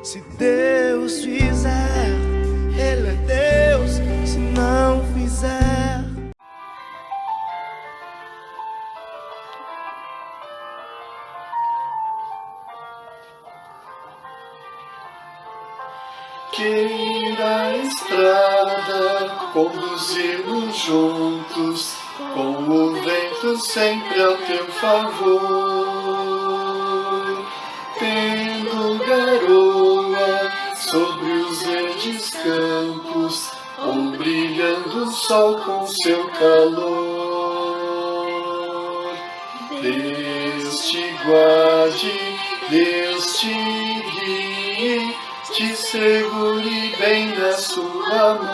Se Deus fizer, Ele é Deus. Se não fizer, que na estrada conduzimos juntos, com o vento sempre ao teu favor, tendo garoa sobre os verdes campos, ou brilhando o sol com seu calor. Deus te guarde, Deus te guie, te segure bem na sua mão.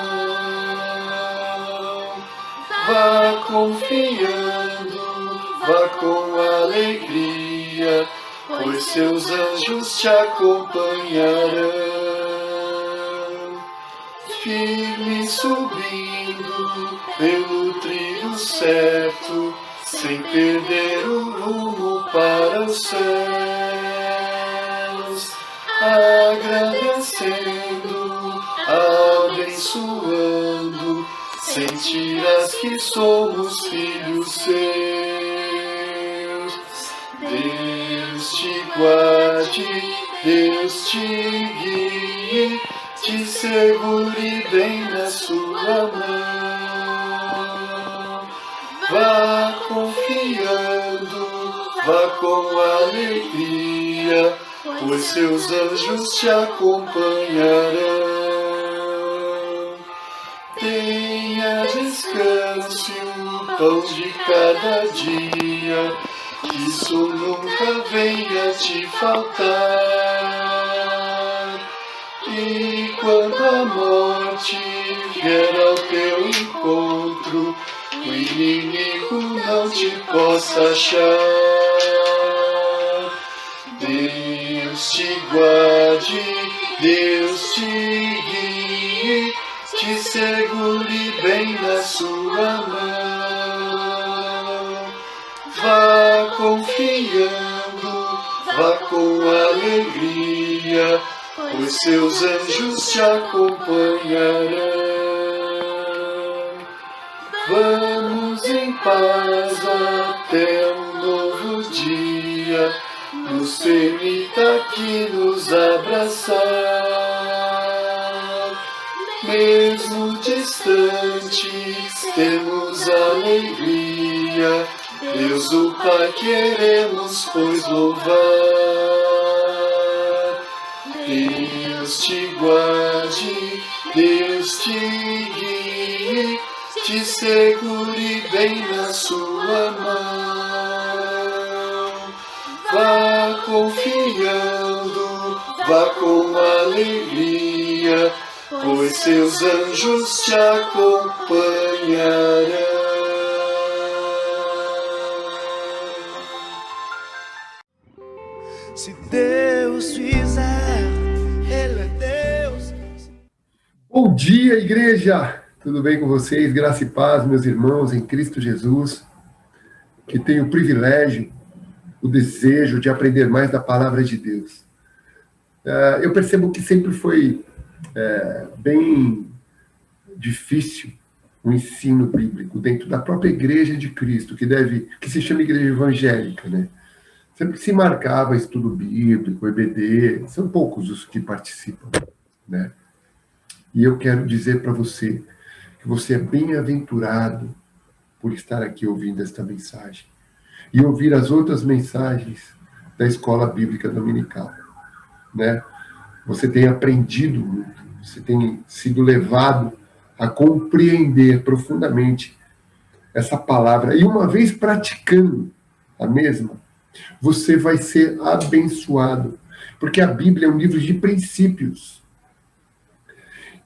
Vá confiando, vá com alegria, pois seus anjos te acompanharão. Firme subindo pelo trilho certo, sem perder o rumo para os céus, agradecendo, abençoando, sentirás que somos filhos seus. Deus te guarde, Deus te guie, te segure bem na sua mão. Vá confiando, vá com alegria, pois seus anjos te acompanharão. Tenha descanso e o pão de cada dia, que isso nunca venha te faltar. E quando a morte vier ao teu encontro, o inimigo não te possa achar. Deus te guarde, Deus te guie, te segure bem na sua mão. Vá confiando, vá com alegria, pois seus anjos te acompanharão. Vamos em paz até um novo dia, nos permita aqui nos abraçar. Mesmo distantes, temos alegria, Deus o Pai queremos pois louvar. Deus te guarde, Deus te guie, te segure bem na sua mão. Vá confiando, vá com alegria, pois seus anjos te acompanharão. se Deus fizer, Ele é Deus. Bom dia, igreja! Tudo bem com vocês? Graça e paz, meus irmãos, em Cristo Jesus, que tenho o privilégio, o desejo de aprender mais da palavra de Deus. Eu percebo que sempre foi bem difícil o ensino bíblico dentro da própria igreja de Cristo, que se chama igreja evangélica, né? Sempre se marcava estudo bíblico, EBD, são poucos os que participam, né? E eu quero dizer para você que você é bem-aventurado por estar aqui ouvindo esta mensagem e ouvir as outras mensagens da Escola Bíblica Dominical, né? Você tem aprendido muito, você tem sido levado a compreender profundamente essa palavra. E uma vez praticando a mesma, você vai ser abençoado. Porque a Bíblia é um livro de princípios.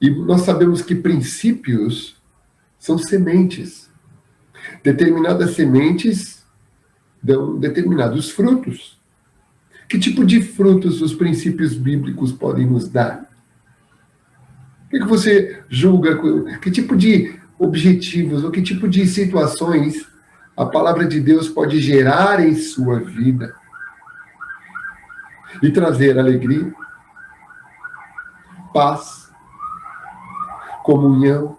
E nós sabemos que princípios são sementes. Determinadas sementes dão determinados frutos. Que tipo de frutos os princípios bíblicos podem nos dar? O que você julga? Que tipo de objetivos ou que tipo de situações a palavra de Deus pode gerar em sua vida e trazer alegria, paz, comunhão,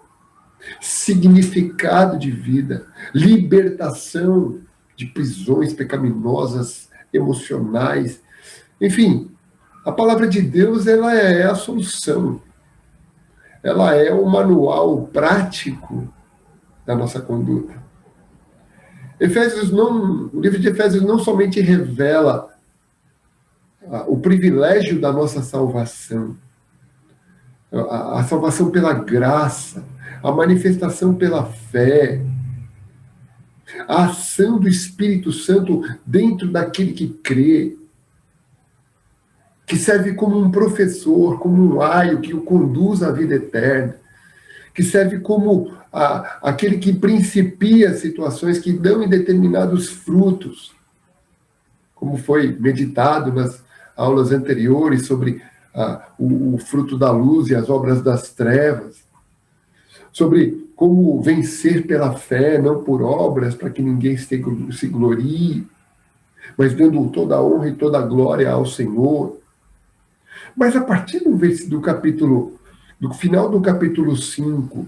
significado de vida, libertação de prisões pecaminosas, emocionais. Enfim, a palavra de Deus, ela é a solução. Ela é o manual prático da nossa conduta. O livro de Efésios não somente revela o privilégio da nossa salvação, a salvação pela graça, a manifestação pela fé, a ação do Espírito Santo dentro daquele que crê, que serve como um professor, como um aio que o conduz à vida eterna, que serve como aquele que principia situações que dão indeterminados frutos, como foi meditado nas aulas anteriores sobre o fruto da luz e as obras das trevas, sobre como vencer pela fé, não por obras, para que ninguém se glorie, mas dando toda a honra e toda a glória ao Senhor. Mas a partir do final do capítulo 5,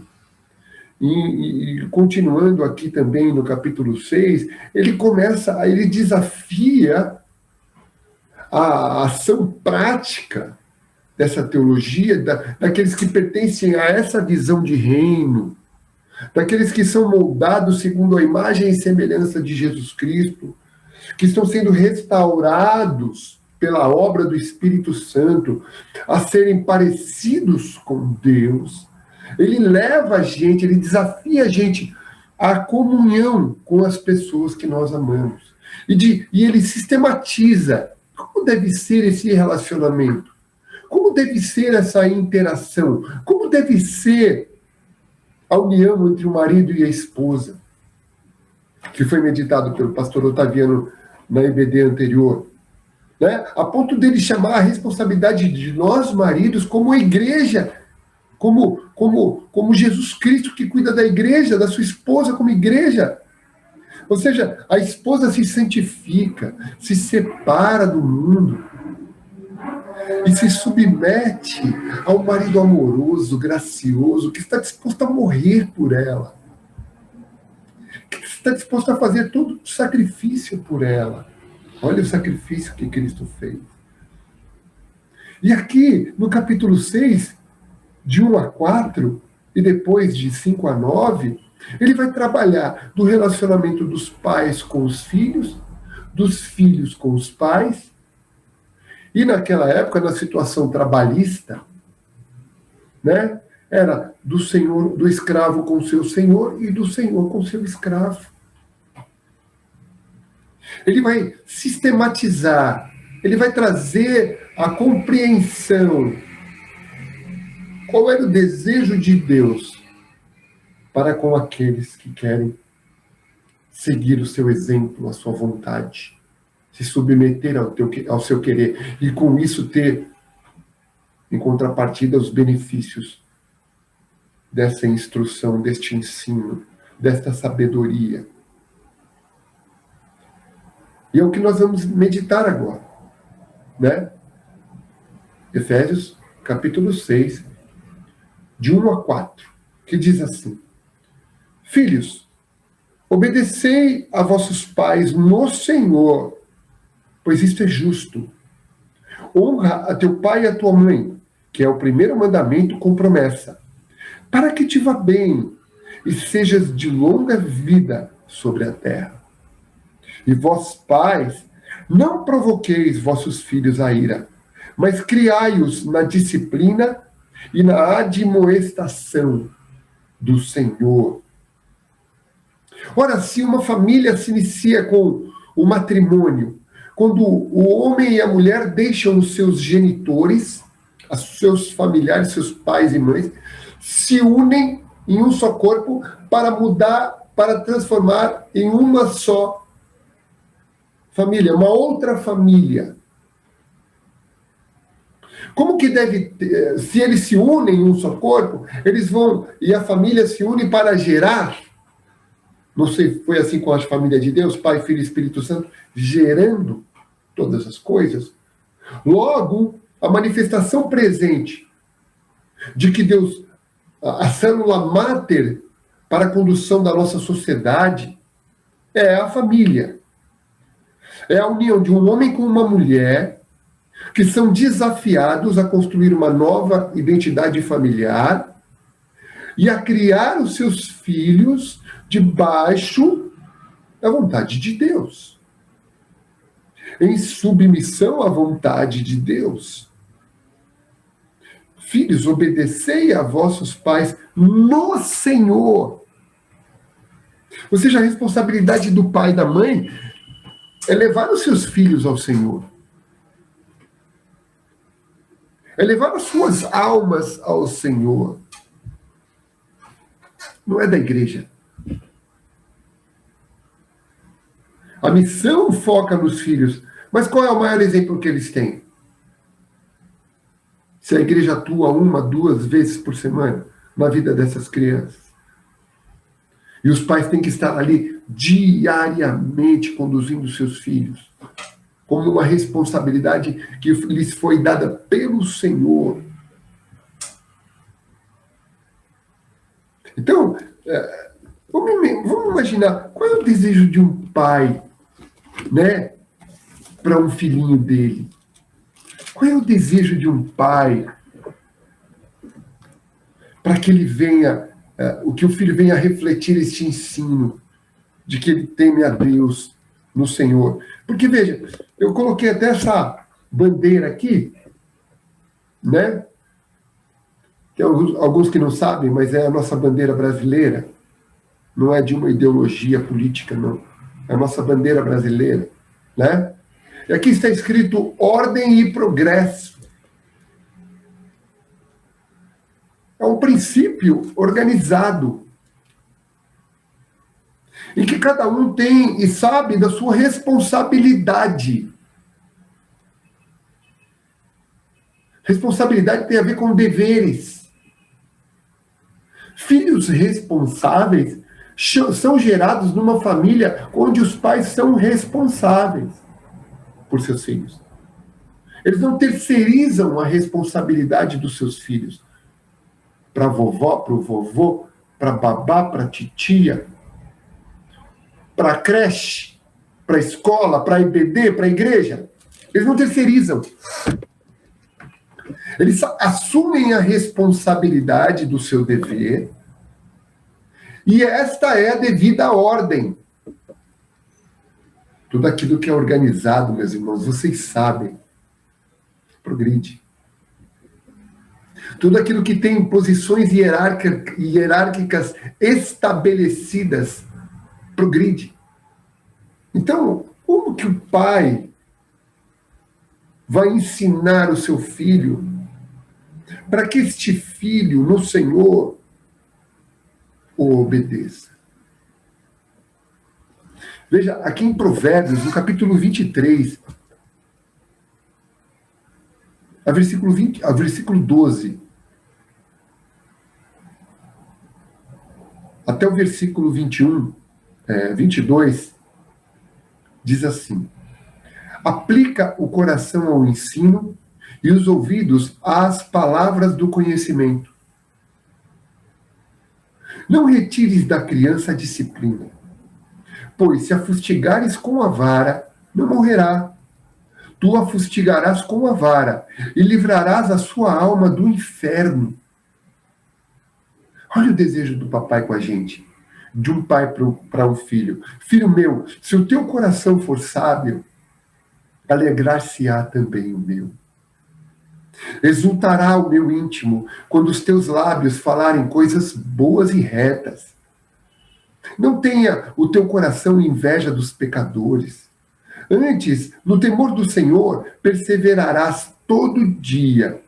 e continuando aqui também no capítulo 6, ele desafia a ação prática dessa teologia, daqueles que pertencem a essa visão de reino, daqueles que são moldados segundo a imagem e semelhança de Jesus Cristo, que estão sendo restaurados pela obra do Espírito Santo, a serem parecidos com Deus. Ele leva a gente, ele desafia a gente à comunhão com as pessoas que nós amamos. E ele sistematiza como deve ser esse relacionamento, como deve ser essa interação, como deve ser a união entre o marido e a esposa, que foi meditado pelo pastor Otaviano na EBD anterior, né? A ponto dele chamar a responsabilidade de nós, maridos, como igreja, como Jesus Cristo que cuida da igreja, da sua esposa como igreja. Ou seja, a esposa se santifica, se separa do mundo e se submete ao marido amoroso, gracioso, que está disposto a morrer por ela, que está disposto a fazer todo o sacrifício por ela. Olha o sacrifício que Cristo fez. E aqui, no capítulo 6, de 1 a 4, e depois de 5 a 9, ele vai trabalhar do relacionamento dos pais com os filhos, dos filhos com os pais, e naquela época, na situação trabalhista, né, era do senhor, do escravo com seu senhor e do senhor com seu escravo. Ele vai sistematizar, ele vai trazer a compreensão. Qual era o desejo de Deus para com aqueles que querem seguir o seu exemplo, a sua vontade, se submeter ao seu querer, e com isso ter, em contrapartida, os benefícios dessa instrução, deste ensino, desta sabedoria. E é o que nós vamos meditar agora, né? Efésios, capítulo 6, de 1 a 4, que diz assim: Filhos, obedecei a vossos pais no Senhor, pois isto é justo. Honra a teu pai e a tua mãe, que é o primeiro mandamento com promessa, para que te vá bem e sejas de longa vida sobre a terra. E vós, pais, não provoqueis vossos filhos a ira, mas criai-os na disciplina e na admoestação do Senhor. Ora, se uma família se inicia com o matrimônio, quando o homem e a mulher deixam os seus genitores, os seus familiares, seus pais e mães, se unem em um só corpo para mudar, para transformar em uma só família, uma outra família. Como que deve, se eles se unem em um só corpo, eles vão, e a família se une para gerar, não sei, foi assim com a família de Deus, Pai, Filho e Espírito Santo, gerando todas as coisas. Logo, a manifestação presente de que Deus, a célula máter para a condução da nossa sociedade, é a família. É a união de um homem com uma mulher que são desafiados a construir uma nova identidade familiar e a criar os seus filhos debaixo da vontade de Deus, em submissão à vontade de Deus. Filhos, obedecei a vossos pais no Senhor. Ou seja, a responsabilidade do pai e da mãe é levar os seus filhos ao Senhor. É levar as suas almas ao Senhor. Não é da igreja. A missão foca nos filhos. Mas qual é o maior exemplo que eles têm? Se a igreja atua 1, 2 vezes por semana na vida dessas crianças. E os pais têm que estar ali diariamente conduzindo seus filhos, como uma responsabilidade que lhes foi dada pelo Senhor. Então, vamos imaginar, qual é o desejo de um pai, né, para um filhinho dele? Qual é o desejo de um pai para que ele venha, que o filho venha refletir este ensino de que ele teme a Deus no Senhor? Porque, veja, eu coloquei até essa bandeira aqui, né? Tem alguns que não sabem, mas é a nossa bandeira brasileira. Não é de uma ideologia política, não. É a nossa bandeira brasileira, né? E aqui está escrito ordem e progresso. É um princípio organizado, em que cada um tem e sabe da sua responsabilidade. Responsabilidade tem a ver com deveres. Filhos responsáveis são gerados numa família onde os pais são responsáveis por seus filhos. Eles não terceirizam a responsabilidade dos seus filhos para a vovó, para o vovô, para a babá, para a titia, para a creche, para a escola, para a IBD, para a igreja. Eles não terceirizam. Eles assumem a responsabilidade do seu dever, e esta é a devida ordem. Tudo aquilo que é organizado, meus irmãos, vocês sabem, progride. Tudo aquilo que tem posições hierárquicas estabelecidas, progride. Então, como que o pai vai ensinar o seu filho para que este filho no Senhor o obedeça? Veja, aqui em Provérbios, no capítulo 23, a versículo 12, até o versículo 22, diz assim: aplica o coração ao ensino e os ouvidos às palavras do conhecimento. Não retires da criança a disciplina, pois se a fustigares com a vara, não morrerá. Tu a fustigarás com a vara e livrarás a sua alma do inferno. Olha o desejo do papai com a gente, de um pai para um filho. Filho meu, se o teu coração for sábio, alegrar-se-á também o meu. Exultará o meu íntimo quando os teus lábios falarem coisas boas e retas. Não tenha o teu coração inveja dos pecadores. Antes, no temor do Senhor, perseverarás todo dia,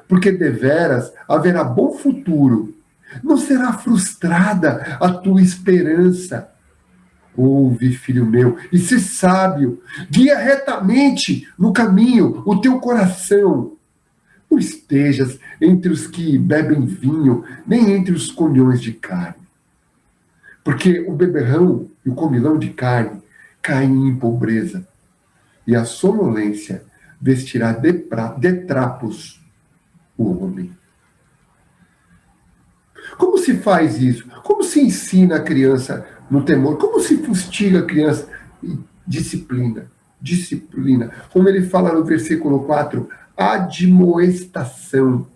porque deveras haverá bom futuro. Não será frustrada a tua esperança. Ouve, filho meu, e se sábio, guia retamente no caminho o teu coração. Não estejas entre os que bebem vinho, nem entre os comilões de carne. Porque o beberrão e o comilão de carne caem em pobreza, e a sonolência vestirá de trapos o homem. Como se faz isso? Como se ensina a criança no temor? Como se fustiga a criança? Disciplina. Disciplina. Como ele fala no versículo 4, admoestação.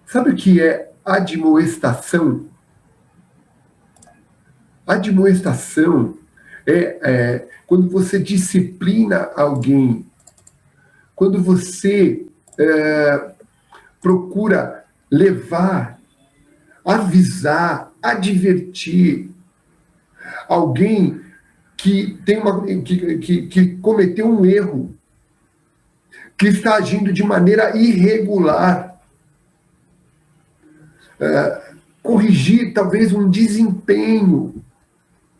Sabe o que é admoestação? Admoestação é quando você disciplina alguém, quando você procura levar, avisar, advertir alguém que que cometeu um erro, que está agindo de maneira irregular, corrigir talvez um desempenho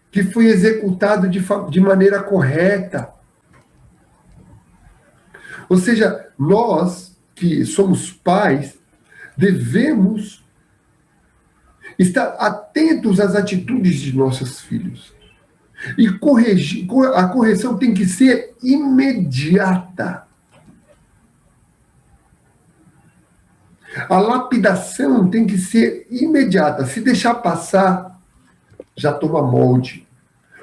que foi executado de maneira correta. Ou seja, nós que somos pais devemos estar atentos às atitudes de nossos filhos. E a correção tem que ser imediata. A lapidação tem que ser imediata. Se deixar passar, já toma molde.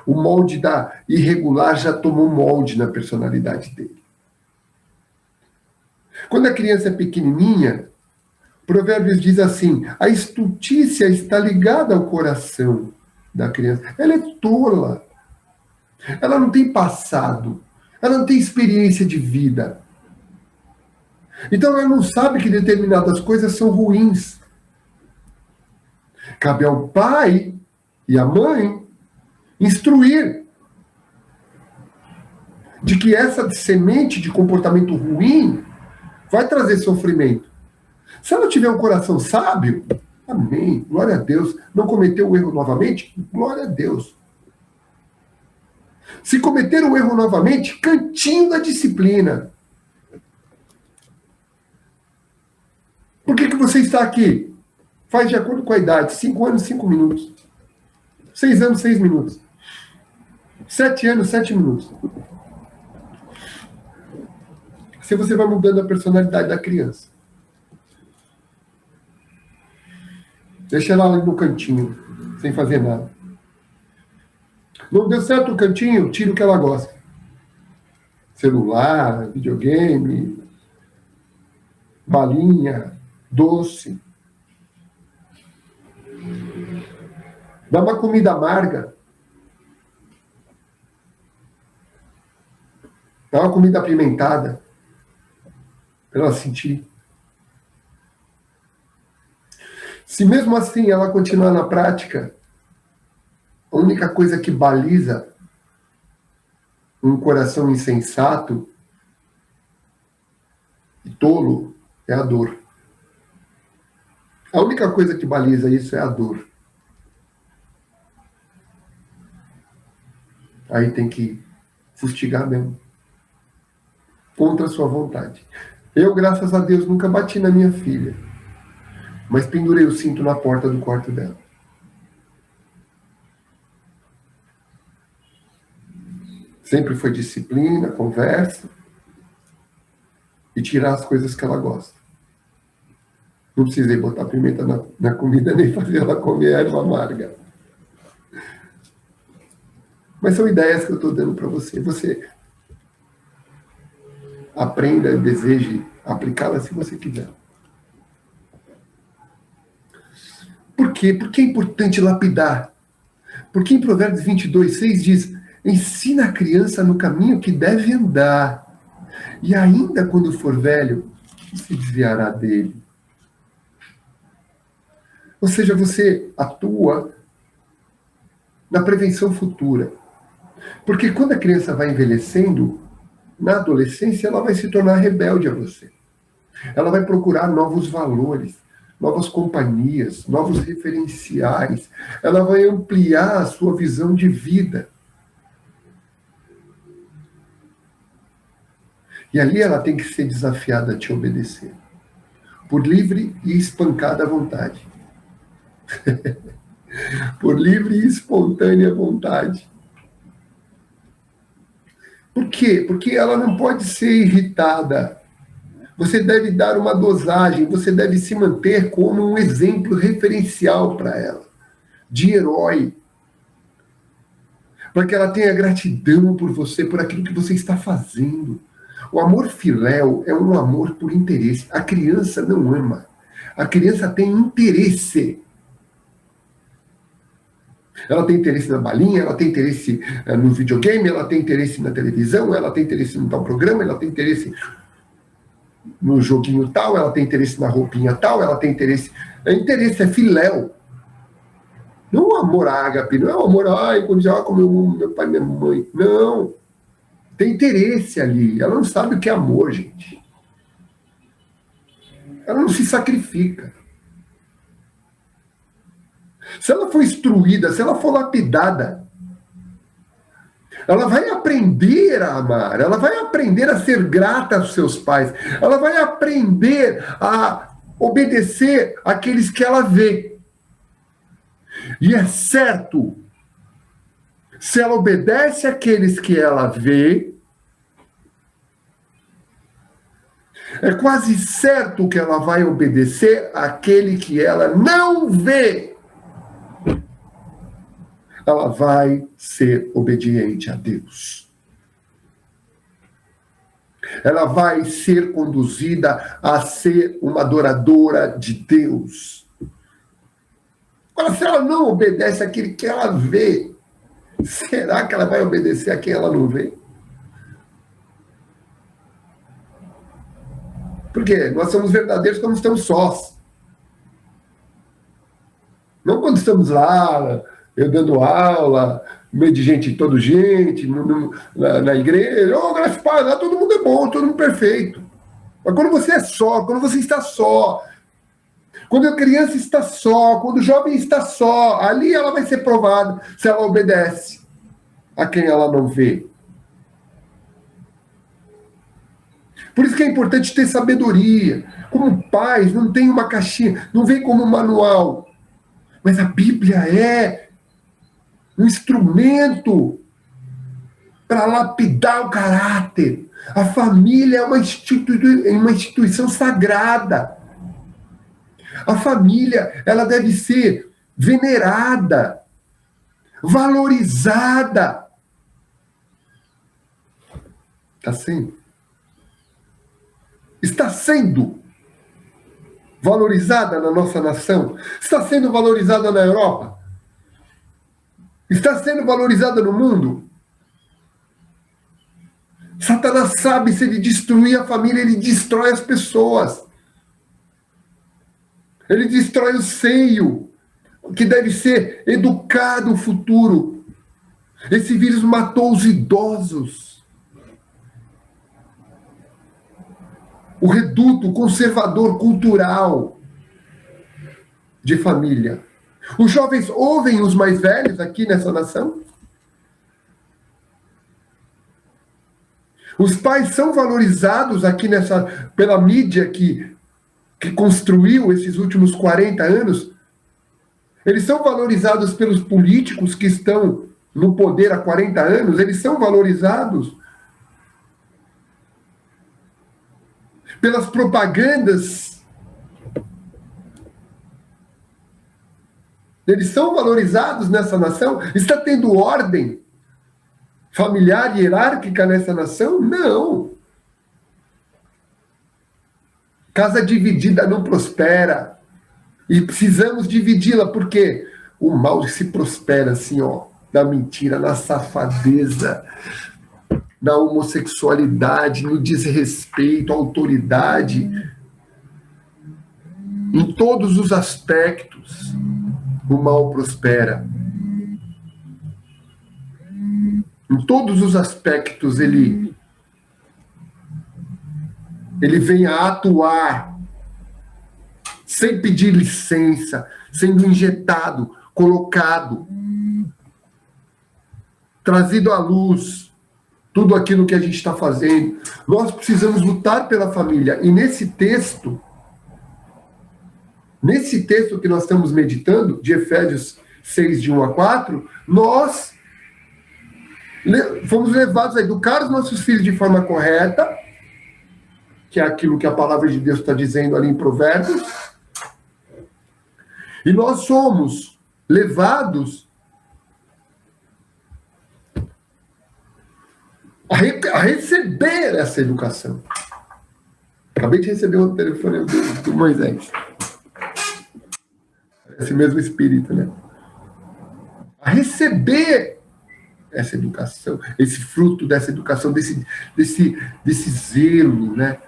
O molde da irregular já tomou molde na personalidade dele. Quando a criança é pequenininha, Provérbios diz assim, a estultícia está ligada ao coração da criança. Ela é tola. Ela não tem passado. Ela não tem experiência de vida. Então ela não sabe que determinadas coisas são ruins. Cabe ao pai e à mãe instruir de que essa semente de comportamento ruim vai trazer sofrimento. Se ela tiver um coração sábio, amém, glória a Deus. Não cometeu o erro novamente, glória a Deus. Se cometer o erro novamente, cantinho da disciplina. Por que você está aqui? Faz de acordo com a idade. 5 anos, 5 minutos. 6 anos, 6 minutos. 7 anos, 7 minutos. Assim você vai mudando a personalidade da criança. Deixa ela ali no cantinho, sem fazer nada. Não deu certo o cantinho, tira o que ela gosta. Celular, videogame, balinha, doce. Dá uma comida amarga. Dá uma comida apimentada. Para ela sentir. Se mesmo assim ela continuar na prática, a única coisa que baliza um coração insensato e tolo é a dor. A única coisa que baliza isso é a dor. Aí tem que fustigar mesmo. Contra a sua vontade. Eu, graças a Deus, nunca bati na minha filha. Mas pendurei o cinto na porta do quarto dela. Sempre foi disciplina, conversa. E tirar as coisas que ela gosta. Não precisei botar pimenta na comida, nem fazer ela comer erva amarga. Mas são ideias que eu estou dando para você. Você aprenda e deseje aplicá-las se você quiser. Por quê? Porque é importante lapidar. Porque em Provérbios 22:6 diz: ensina a criança no caminho que deve andar, e ainda quando for velho, se desviará dele. Ou seja, você atua na prevenção futura. Porque quando a criança vai envelhecendo, na adolescência ela vai se tornar rebelde a você. Ela vai procurar novos valores, novas companhias, novos referenciais. Ela vai ampliar a sua visão de vida. E ali ela tem que ser desafiada a te obedecer. Por livre e espancada vontade. Por livre e espontânea vontade. Por quê? Porque ela não pode ser irritada. Você deve dar uma dosagem, você deve se manter como um exemplo referencial para ela, de herói. Para que ela tenha gratidão por você, por aquilo que você está fazendo. O amor filéu é um amor por interesse. A criança não ama. A criança tem interesse. Ela tem interesse na balinha, ela tem interesse no videogame, ela tem interesse na televisão, ela tem interesse no tal programa, ela tem interesse no joguinho tal, ela tem interesse na roupinha tal, ela tem interesse... Interesse é filéu. Não o amor ágape, não é o amor, quando já comeu meu pai e minha mãe. Não. Tem interesse ali. Ela não sabe o que é amor, gente. Ela não se sacrifica. Se ela for instruída, se ela for lapidada, ela vai aprender a amar, ela vai aprender a ser grata aos seus pais, ela vai aprender a obedecer àqueles que ela vê. E é certo, se ela obedece àqueles que ela vê, é quase certo que ela vai obedecer àquele que ela não vê. Ela vai ser obediente a Deus. Ela vai ser conduzida a ser uma adoradora de Deus. Agora, se ela não obedece àquele que ela vê, será que ela vai obedecer a quem ela não vê? Porque nós somos verdadeiros quando estamos sós. Não quando estamos lá, eu dando aula, no meio de gente, toda gente, na igreja, graças a Deus, lá todo mundo é bom, todo mundo perfeito. Mas quando você é só, quando você está só, quando a criança está só, quando o jovem está só, ali ela vai ser provada se ela obedece a quem ela não vê. Por isso que é importante ter sabedoria. Como pais, não tem uma caixinha, não vem como um manual. Mas a Bíblia é um instrumento para lapidar o caráter. A família é uma instituição sagrada. A família, ela deve ser venerada, valorizada. Está sendo? Está sendo valorizada na nossa nação? Está sendo valorizada na Europa? Está sendo valorizada no mundo? Satanás sabe, se ele destruir a família, ele destrói as pessoas. Ele destrói o seio, que deve ser educado o futuro. Esse vírus matou os idosos. O reduto conservador cultural de família. Os jovens ouvem os mais velhos aqui nessa nação? Os pais são valorizados aqui pela mídia que construiu esses últimos 40 anos? Eles são valorizados pelos políticos que estão no poder há 40 anos? Eles são valorizados pelas propagandas Eles são valorizados nessa nação? Está tendo ordem familiar e hierárquica nessa nação? Não. Casa dividida não prospera. E precisamos dividi-la, porque o mal se prospera assim, ó, na mentira, na safadeza, na homossexualidade, no desrespeito à autoridade, em todos os aspectos, o mal prospera. Em todos os aspectos ele vem a atuar sem pedir licença, sendo injetado, colocado, trazido à luz, tudo aquilo que a gente está fazendo. Nós precisamos lutar pela família. E nesse texto que nós estamos meditando, de Efésios 6, de 1 a 4, nós fomos levados a educar os nossos filhos de forma correta, que é aquilo que a palavra de Deus está dizendo ali em Provérbios, e nós somos levados a receber essa educação. Acabei de receber um telefone do Moisés. Esse mesmo espírito, né? A receber essa educação, esse fruto dessa educação, desse zelo, né?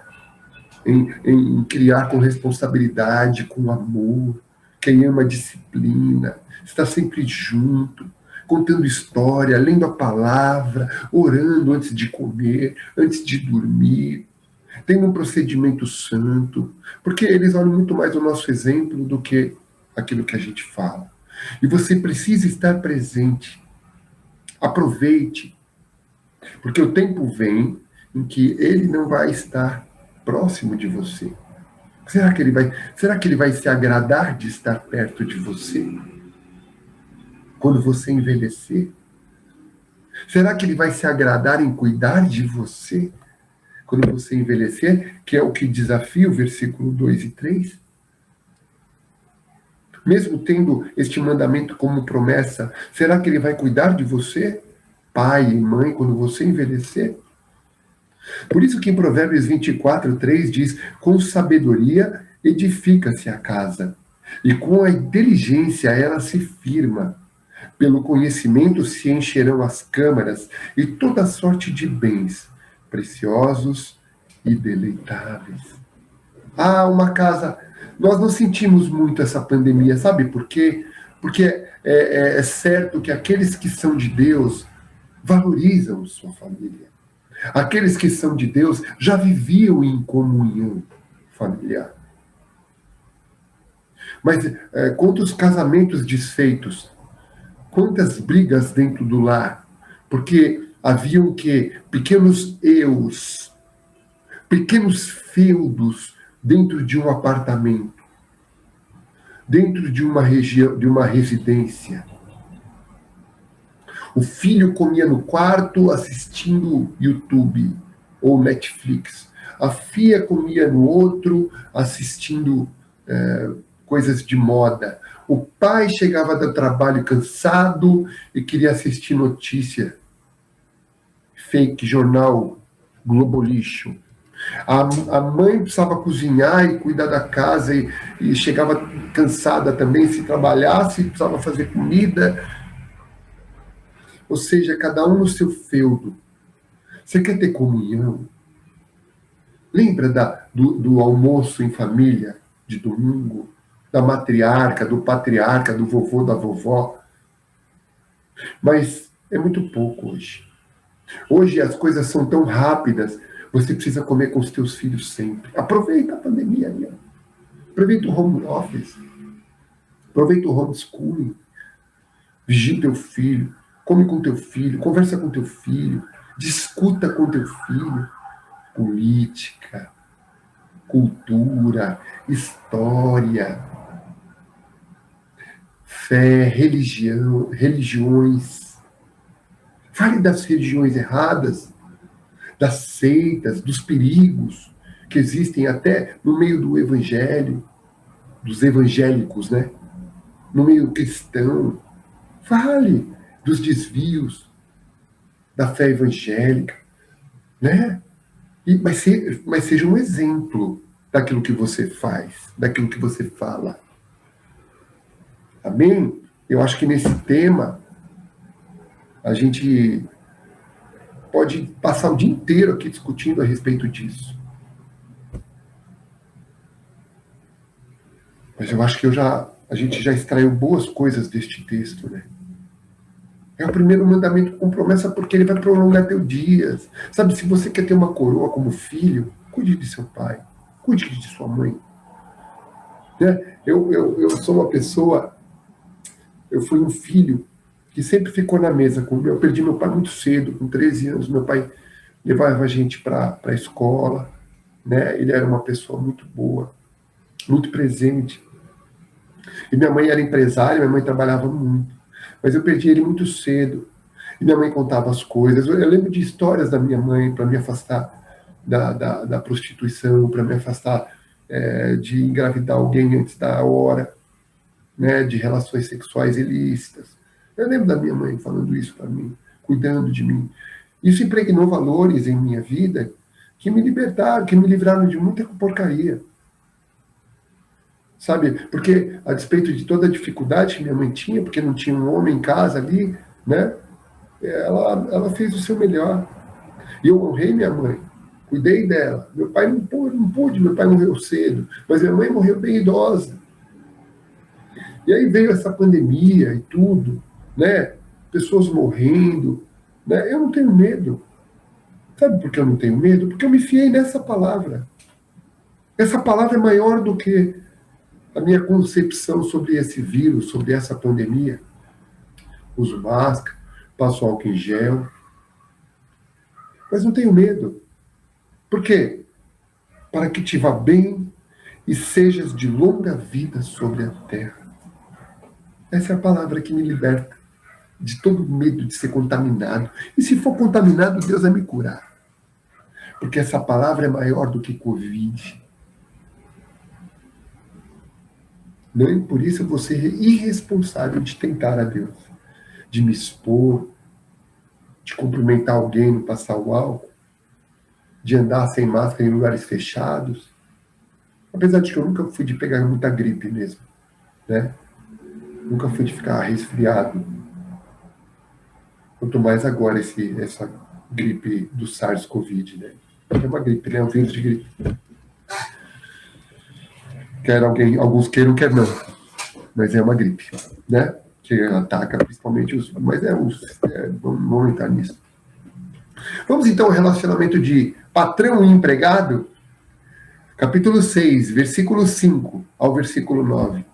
Em criar com responsabilidade, com amor. Quem ama a disciplina, está sempre junto, contando história, lendo a palavra, orando antes de comer, antes de dormir, tendo um procedimento santo, porque eles olham muito mais o nosso exemplo do que aquilo que a gente fala. E você precisa estar presente. Aproveite, porque o tempo vem em que ele não vai estar próximo de você. Será que ele vai se agradar de estar perto de você? Quando você envelhecer? Será que ele vai se agradar em cuidar de você? Quando você envelhecer? Que é o que desafia o versículo 2 e 3. Mesmo tendo este mandamento como promessa, será que ele vai cuidar de você, pai e mãe, quando você envelhecer? Por isso que em Provérbios 24, 3 diz: com sabedoria edifica-se a casa, e com a inteligência ela se firma. Pelo conhecimento se encherão as câmaras, e toda sorte de bens, preciosos e deleitáveis. Ah, uma casa. Nós não sentimos muito essa pandemia, sabe por quê? Porque é certo que aqueles que são de Deus valorizam sua família. Aqueles que são de Deus já viviam em comunhão familiar. Mas quantos casamentos desfeitos, quantas brigas dentro do lar, porque haviam pequenos eus, pequenos feudos dentro de um apartamento, dentro de uma região, de uma residência. O filho comia no quarto assistindo YouTube ou Netflix. A filha comia no outro assistindo coisas de moda. O pai chegava do trabalho cansado e queria assistir notícia. Fake, jornal, Globo Lixo. A mãe precisava cozinhar e cuidar da casa e chegava cansada também. Se trabalhasse, precisava fazer comida. Ou seja, cada um no seu feudo. Você quer ter comunhão? Lembra do almoço em família, de domingo? Da matriarca, do patriarca, do vovô, da vovó? Mas é muito pouco hoje. Hoje as coisas são tão rápidas, você precisa comer com os teus filhos sempre. Aproveita a pandemia aí. Aproveita o home office. Aproveita o homeschooling. Vigia teu filho. Come com teu filho, conversa com teu filho, discuta com teu filho. Política, cultura, história, fé, religião, religiões. Fale das religiões erradas, das seitas, dos perigos que existem até no meio do evangelho, dos evangélicos, né? no meio cristão. Fale dos desvios da fé evangélica, né? Mas seja um exemplo daquilo que você faz, daquilo que você fala. Amém? Eu acho que nesse tema a gente pode passar o dia inteiro aqui discutindo a respeito disso. Mas eu acho que a gente já extraiu boas coisas deste texto, né? É o primeiro mandamento com promessa porque ele vai prolongar teus dias. Sabe, se você quer ter uma coroa como filho, cuide de seu pai, cuide de sua mãe. Né? Eu sou uma pessoa, eu fui um filho que sempre ficou na mesa comigo. Eu perdi meu pai muito cedo, com 13 anos. Meu pai levava a gente para a escola, né? Ele era uma pessoa muito boa, muito presente. E minha mãe era empresária, minha mãe trabalhava muito. Mas eu perdi ele muito cedo. E minha mãe contava as coisas. Eu lembro de histórias da minha mãe para me afastar da prostituição, para me afastar de engravidar alguém antes da hora, né, de relações sexuais ilícitas. Eu lembro da minha mãe falando isso para mim, cuidando de mim. Isso impregnou valores em minha vida que me libertaram, que me livraram de muita porcaria. Sabe? Porque, a despeito de toda a dificuldade que minha mãe tinha, porque não tinha um homem em casa ali, né? Ela fez o seu melhor. E eu honrei minha mãe, cuidei dela. Meu pai não pôde, meu pai morreu cedo, mas minha mãe morreu bem idosa. E aí veio essa pandemia e tudo, né? Pessoas morrendo, né? Eu não tenho medo. Sabe por que eu não tenho medo? Porque eu me fiei nessa palavra. Essa palavra é maior do que a minha concepção sobre esse vírus, sobre essa pandemia. Uso máscara, passo álcool em gel. Mas não tenho medo. Por quê? Para que te vá bem e sejas de longa vida sobre a terra. Essa é a palavra que me liberta de todo medo de ser contaminado. E se for contaminado, Deus vai me curar. Porque essa palavra é maior do que Covid. Não, por isso eu vou ser irresponsável de tentar a Deus, de me expor, de cumprimentar alguém, não passar o álcool, de andar sem máscara em lugares fechados. Apesar de que eu nunca fui de pegar muita gripe mesmo, né? Nunca fui de ficar resfriado. Quanto mais agora essa gripe do SARS-CoV, né? É uma gripe, né? É um vírus de gripe. Alguns queiram, quer não. Mas é uma gripe, né? Que ataca principalmente os... Mas vamos entrar nisso. Vamos então ao relacionamento de patrão e empregado. Capítulo 6, versículo 5 ao versículo 9.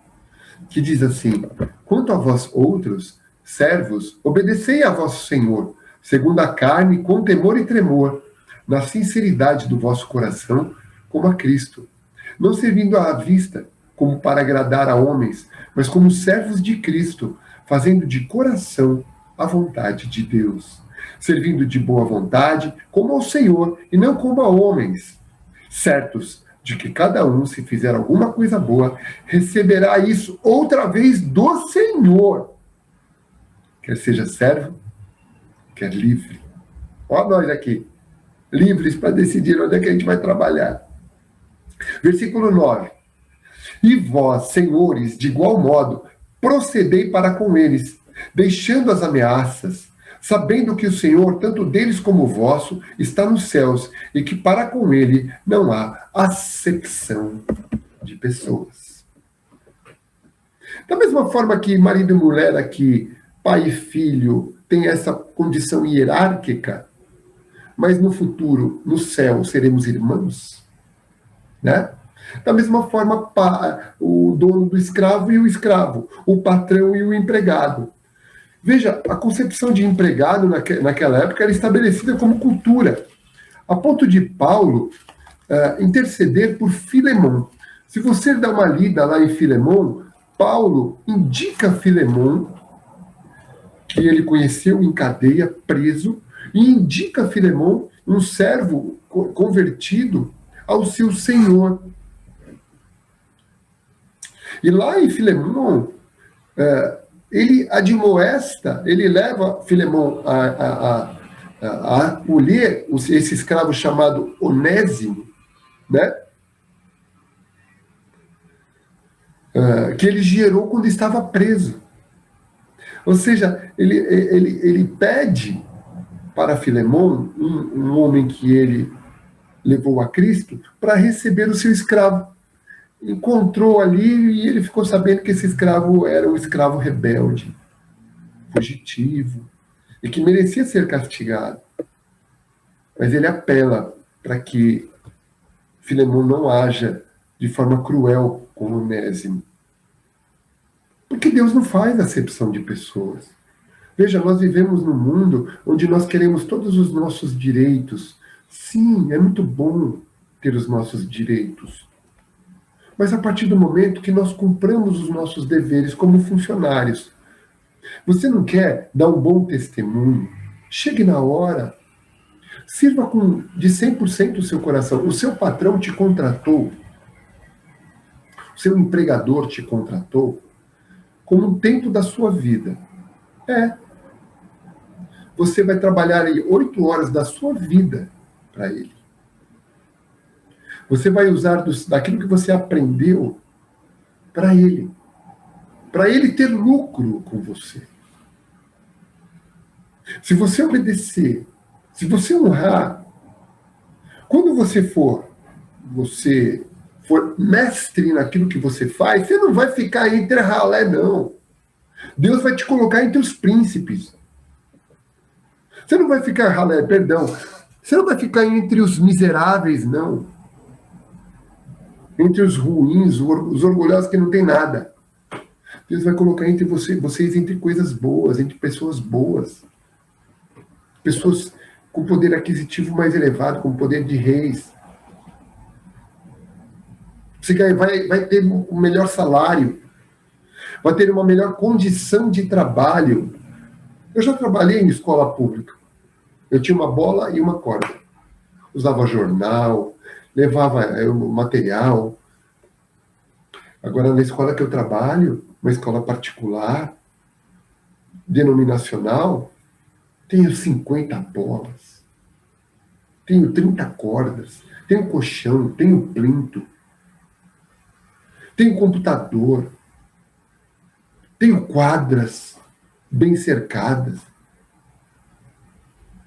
Que diz assim: quanto a vós outros, servos, obedecei a vosso Senhor, segundo a carne, com temor e tremor, na sinceridade do vosso coração, como a Cristo, não servindo à vista, como para agradar a homens, mas como servos de Cristo, fazendo de coração a vontade de Deus, servindo de boa vontade, como ao Senhor, e não como a homens, certos de que cada um, se fizer alguma coisa boa, receberá isso outra vez do Senhor, quer seja servo, quer livre. Olha nós aqui, livres para decidir onde é que a gente vai trabalhar. Versículo 9. E vós, senhores, de igual modo, procedei para com eles, deixando as ameaças, sabendo que o Senhor, tanto deles como vosso, está nos céus, e que para com ele não há acepção de pessoas. Da mesma forma que marido e mulher aqui, pai e filho, tem essa condição hierárquica, mas no futuro, no céu, seremos irmãos, né? Da mesma forma, o dono do escravo e o escravo, o patrão e o empregado. Veja, a concepção de empregado naquela época era estabelecida como cultura, a ponto de Paulo interceder por Filemon. Se você dá uma lida lá em Filemon, Paulo indica Filemon, que ele conheceu em cadeia, preso, e indica Filemon, um servo convertido ao seu senhor. E lá em Filemon, Ele admoesta, ele leva Filemão a acolher esse escravo chamado Onésimo, né? Que ele gerou quando estava preso. Ou seja, ele pede para Filemão, um homem que ele levou a Cristo, para receber o seu escravo. Encontrou ali e ele ficou sabendo que esse escravo era um escravo rebelde, fugitivo, e que merecia ser castigado. Mas ele apela para que Filemão não haja de forma cruel com Onésimo. Porque Deus não faz acepção de pessoas. Veja, nós vivemos num mundo onde nós queremos todos os nossos direitos. Sim, é muito bom ter os nossos direitos. Mas a partir do momento que nós cumpramos os nossos deveres como funcionários, você não quer dar um bom testemunho? Chegue na hora. Sirva de 100% o seu coração. O seu patrão te contratou, o seu empregador te contratou como um tempo da sua vida. Você vai trabalhar aí 8 horas da sua vida para ele. Você vai usar daquilo que você aprendeu para ele ter lucro com você. Se você obedecer, se você honrar, quando você for mestre naquilo que você faz, você não vai ficar entre ralé, não. Deus vai te colocar entre os príncipes. Você não vai ficar ralé, perdão. Você não vai ficar entre os miseráveis, não. Entre os ruins, os orgulhosos que não tem nada. Deus vai colocar entre vocês entre coisas boas, entre pessoas boas. Pessoas com poder aquisitivo mais elevado, com poder de reis. Você vai ter um melhor salário, vai ter uma melhor condição de trabalho. Eu já trabalhei em escola pública. Eu tinha uma bola e uma corda. Usava jornal, levava material. Agora, na escola que eu trabalho, uma escola particular, denominacional, tenho 50 bolas, tenho 30 cordas, tenho colchão, tenho plinto, tenho computador, tenho quadras bem cercadas.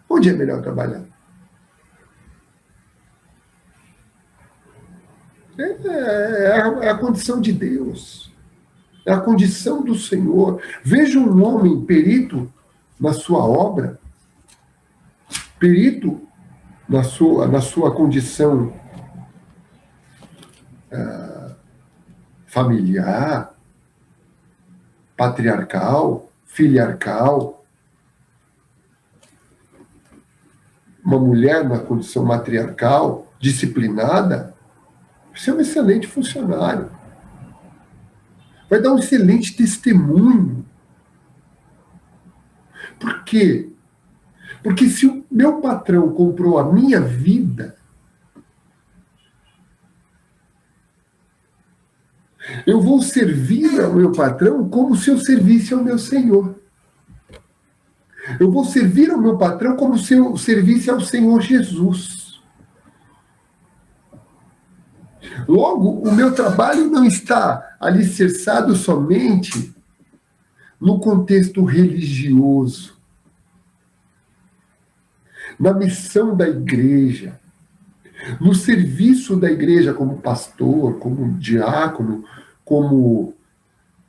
Onde é melhor trabalhar? É a condição de Deus. É a condição do Senhor. Veja um homem perito na sua obra, perito na sua condição familiar, patriarcal, filiarcal. Uma mulher na condição matriarcal, disciplinada, você é um excelente funcionário. Vai dar um excelente testemunho. Por quê? Porque se o meu patrão comprou a minha vida, eu vou servir ao meu patrão como se eu servisse ao meu Senhor. Eu vou servir ao meu patrão como se eu servisse ao Senhor Jesus. Logo, o meu trabalho não está alicerçado somente no contexto religioso, na missão da igreja, no serviço da igreja como pastor, como diácono, como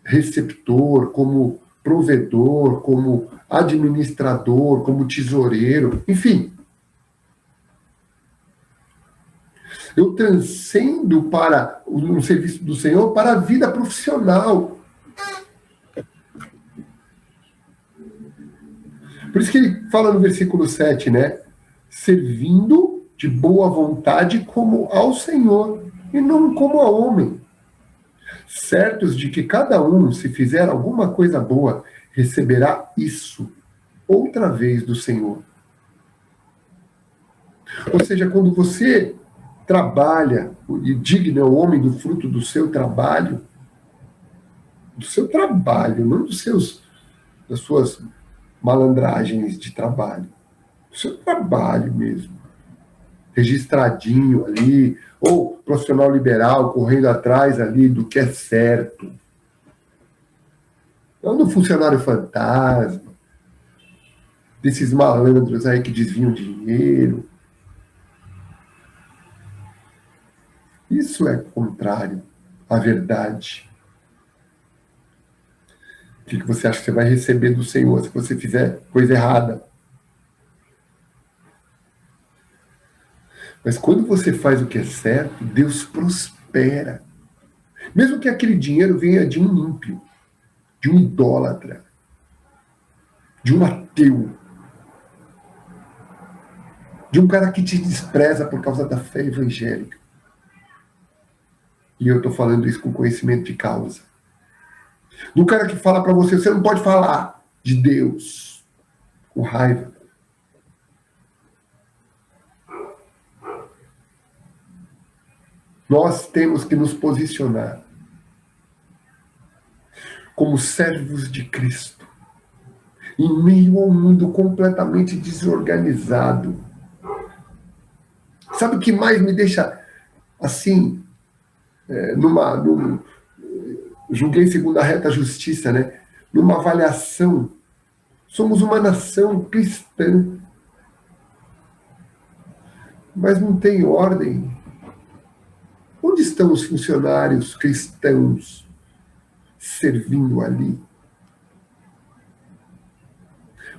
receptor, como provedor, como administrador, como tesoureiro, enfim. Eu transcendo para o serviço do Senhor para a vida profissional. Por isso que ele fala no versículo 7, né? Servindo de boa vontade como ao Senhor e não como ao homem. Certos de que cada um, se fizer alguma coisa boa, receberá isso outra vez do Senhor. Ou seja, quando você trabalha, e digno é o homem do fruto do seu trabalho, do seu trabalho, não das suas malandragens de trabalho. Do seu trabalho mesmo. Registradinho ali, ou profissional liberal correndo atrás ali do que é certo. Não do funcionário fantasma, desses malandros aí que desviam dinheiro. Isso é contrário à verdade. O que você acha que você vai receber do Senhor se você fizer coisa errada? Mas quando você faz o que é certo, Deus prospera. Mesmo que aquele dinheiro venha de um ímpio, de um idólatra, de um ateu, de um cara que te despreza por causa da fé evangélica. E eu estou falando isso com conhecimento de causa. Do cara que fala para você, você não pode falar de Deus, com raiva. Nós temos que nos posicionar como servos de Cristo, em meio a um mundo completamente desorganizado. Sabe o que mais me deixa assim, julguei segundo a reta justiça, né? Numa avaliação? Somos uma nação cristã, mas não tem ordem. Onde estão os funcionários cristãos servindo ali?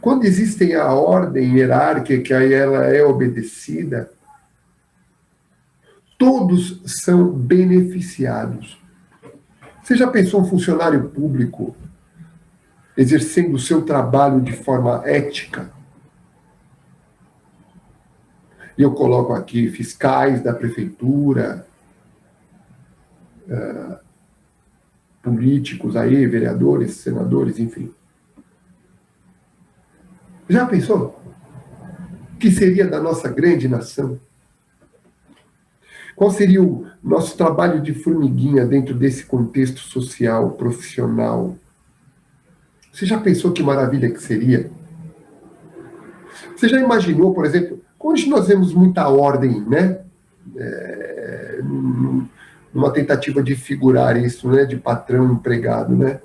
Quando existem a ordem hierárquica, que aí ela é obedecida, todos são beneficiados. Você já pensou um funcionário público exercendo o seu trabalho de forma ética? E eu coloco aqui fiscais da prefeitura, políticos aí, vereadores, senadores, enfim. Já pensou? O que seria da nossa grande nação? Qual seria o nosso trabalho de formiguinha dentro desse contexto social, profissional? Você já pensou que maravilha que seria? Você já imaginou, por exemplo, hoje nós vemos muita ordem, né? Numa tentativa de figurar isso, né? De patrão, empregado, né?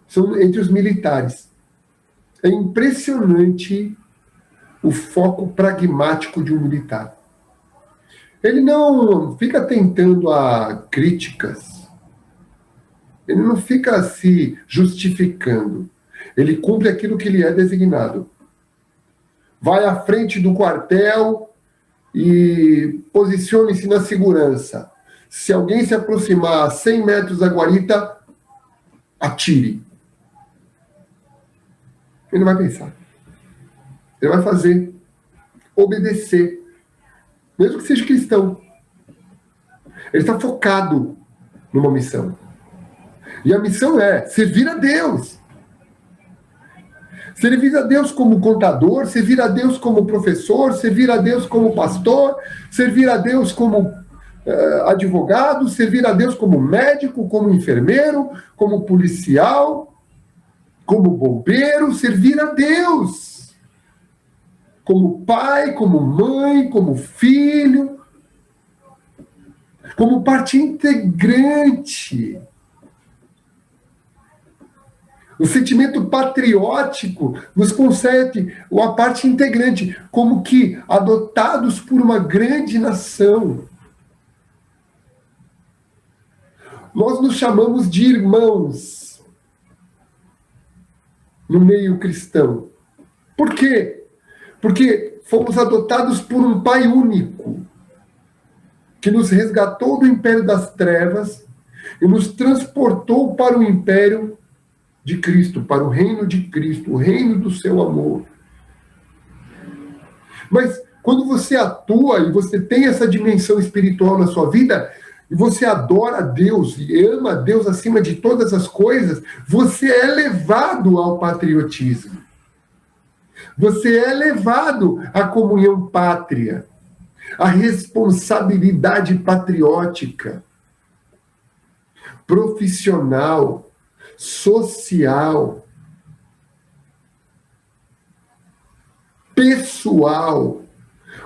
São entre os militares. É impressionante o foco pragmático de um militar. Ele não fica tentando a críticas. Ele não fica se justificando. Ele cumpre aquilo que lhe é designado. Vai à frente do quartel e posicione-se na segurança. Se alguém se aproximar a 100 metros da guarita, atire. Ele não vai pensar. Ele vai fazer. Obedecer. Mesmo que seja cristão. Ele está focado numa missão. E a missão é servir a Deus. Servir a Deus como contador, servir a Deus como professor, servir a Deus como pastor, servir a Deus como advogado, servir a Deus como médico, como enfermeiro, como policial, como bombeiro, servir a Deus. Como pai, como mãe, como filho, como parte integrante. O sentimento patriótico nos concede a parte integrante, como que adotados por uma grande nação. Nós nos chamamos de irmãos no meio cristão. Por quê? Porque fomos adotados por um Pai único, que nos resgatou do império das trevas e nos transportou para o império de Cristo, para o reino de Cristo, o reino do seu amor. Mas quando você atua e você tem essa dimensão espiritual na sua vida, e você adora a Deus e ama a Deus acima de todas as coisas, você é levado ao patriotismo. Você é levado à comunhão pátria, à responsabilidade patriótica, profissional, social, pessoal,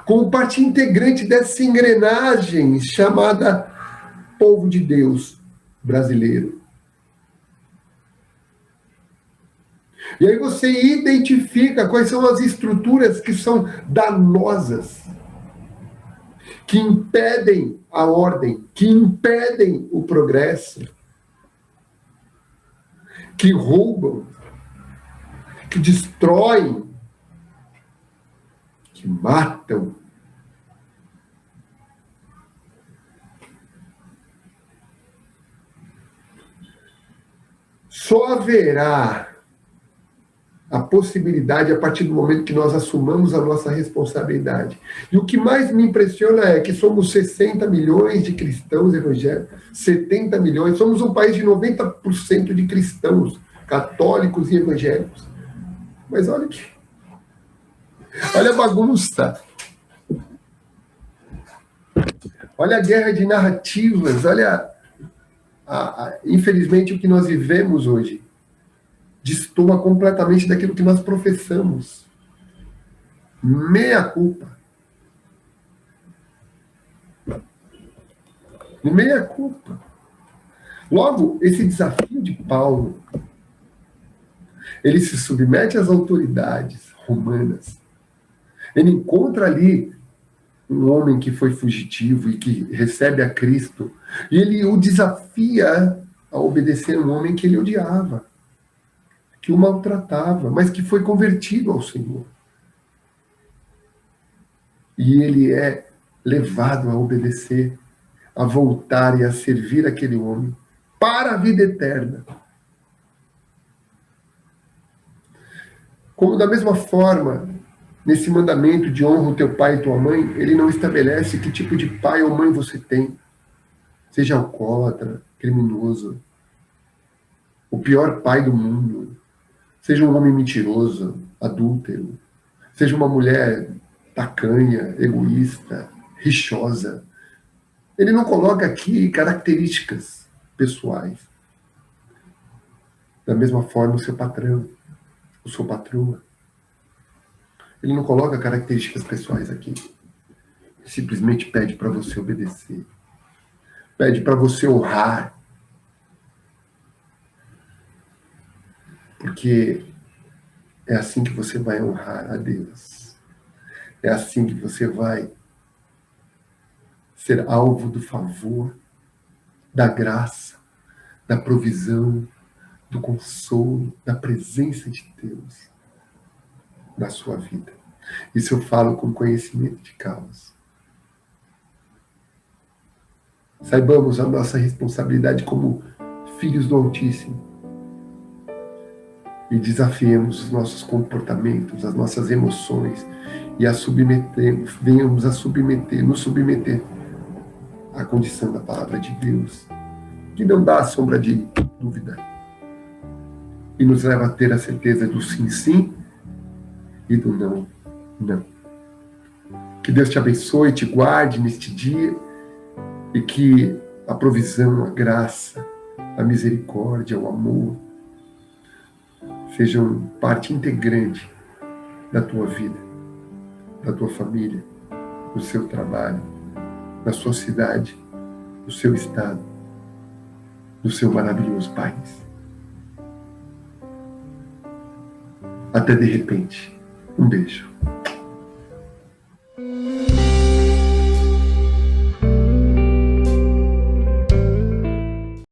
como parte integrante dessa engrenagem chamada povo de Deus brasileiro. E aí você identifica quais são as estruturas que são danosas, que impedem a ordem, que impedem o progresso, que roubam, que destroem, que matam. Só haverá a possibilidade a partir do momento que nós assumamos a nossa responsabilidade. E o que mais me impressiona é que somos 60 milhões de cristãos evangélicos, 70 milhões, somos um país de 90% de cristãos, católicos e evangélicos. Mas olha a bagunça. Olha a guerra de narrativas, olha infelizmente o que nós vivemos hoje destoa completamente daquilo que nós professamos. Meia culpa. Meia culpa. Logo, esse desafio de Paulo, ele se submete às autoridades romanas. Ele encontra ali um homem que foi fugitivo e que recebe a Cristo, e ele o desafia a obedecer um homem que ele odiava, que o maltratava, mas que foi convertido ao Senhor. E ele é levado a obedecer, a voltar e a servir aquele homem para a vida eterna. Como da mesma forma, nesse mandamento de honra o teu pai e tua mãe, ele não estabelece que tipo de pai ou mãe você tem. Seja alcoólatra, criminoso, o pior pai do mundo, seja um homem mentiroso, adúltero, seja uma mulher tacanha, egoísta, rixosa. Ele não coloca aqui características pessoais. Da mesma forma, o seu patrão, a sua patroa. Ele não coloca características pessoais aqui. Ele simplesmente pede para você obedecer. Pede para você honrar. Porque é assim que você vai honrar a Deus. É assim que você vai ser alvo do favor, da graça, da provisão, do consolo, da presença de Deus na sua vida. Isso eu falo com conhecimento de causa. Saibamos a nossa responsabilidade como filhos do Altíssimo e desafiemos os nossos comportamentos, as nossas emoções e venhamos a nos submeter à condição da palavra de Deus, que não dá a sombra de dúvida e nos leva a ter a certeza do sim, sim e do não, não. Que Deus te abençoe, te guarde neste dia e que a provisão, a graça, a misericórdia, o amor sejam parte integrante da tua vida, da tua família, do seu trabalho, da sua cidade, do seu estado, do seu maravilhoso país. Até de repente. Um beijo.